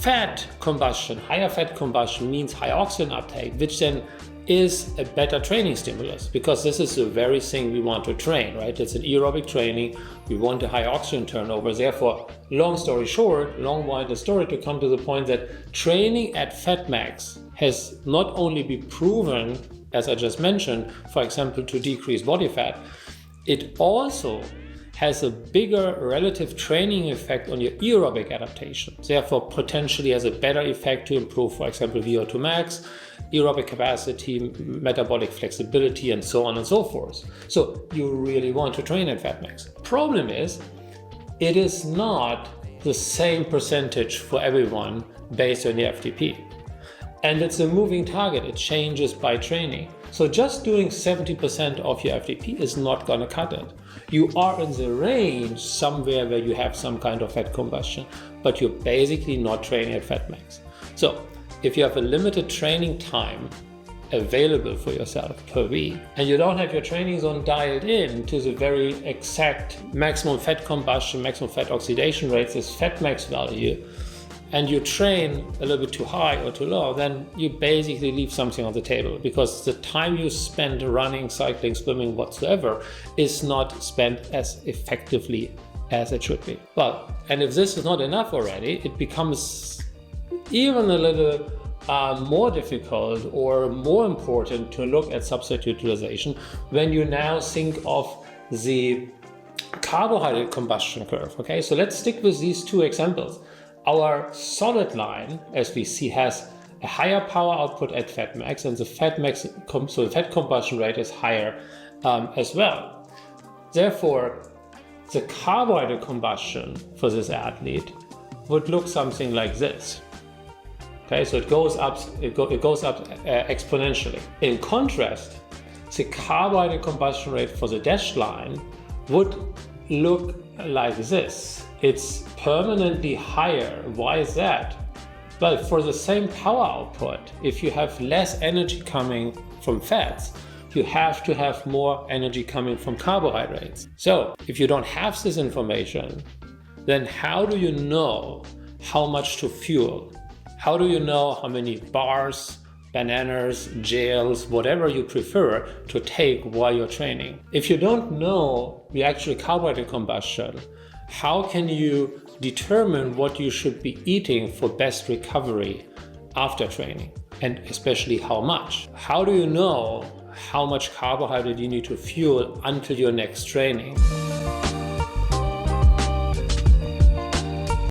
fat combustion, higher fat combustion means higher oxygen uptake, which then is a better training stimulus, because this is the very thing we want to train, right? It's an aerobic training. We want a high oxygen turnover. Therefore, long story short, long-winded story to come to the point that training at FatMax has not only been proven, as I just mentioned, for example, to decrease body fat, it also has a bigger relative training effect on your aerobic adaptations. Therefore, potentially has a better effect to improve, for example, VO2 max, aerobic capacity, metabolic flexibility, and so on and so forth. So you really want to train at FatMax. Problem is, it is not the same percentage for everyone based on the FTP. And it's a moving target. It changes by training. So just doing 70% of your FTP is not going to cut it. You are in the range somewhere where you have some kind of fat combustion, but you're basically not training at FatMax. So if you have a limited training time available for yourself per week, and you don't have your training zone dialed in to the very exact maximum fat combustion, maximum fat oxidation rates, this FatMax value, and you train a little bit too high or too low, then you basically leave something on the table, because the time you spend running, cycling, swimming, whatsoever is not spent as effectively as it should be. Well, and if this is not enough already, it becomes even a little more difficult or more important to look at substrate utilization when you now think of the carbohydrate combustion curve. Okay, so let's stick with these two examples. Our solid line, as we see, has a higher power output at FatMax, and the FatMax, so the fat combustion rate is higher as well. Therefore, the carbohydrate combustion for this athlete would look something like this. Okay, so it goes up exponentially. In contrast, the carbohydrate combustion rate for the dashed line would look like this. It's permanently higher. Why is that? Well, for the same power output, if you have less energy coming from fats, you have to have more energy coming from carbohydrates. So if you don't have this information, then how do you know how much to fuel? How do you know how many bars, bananas, gels, whatever you prefer to take while you're training? If you don't know the actual carbohydrate combustion, how can you determine what you should be eating for best recovery after training, and especially how much? How do you know how much carbohydrate you need to fuel until your next training?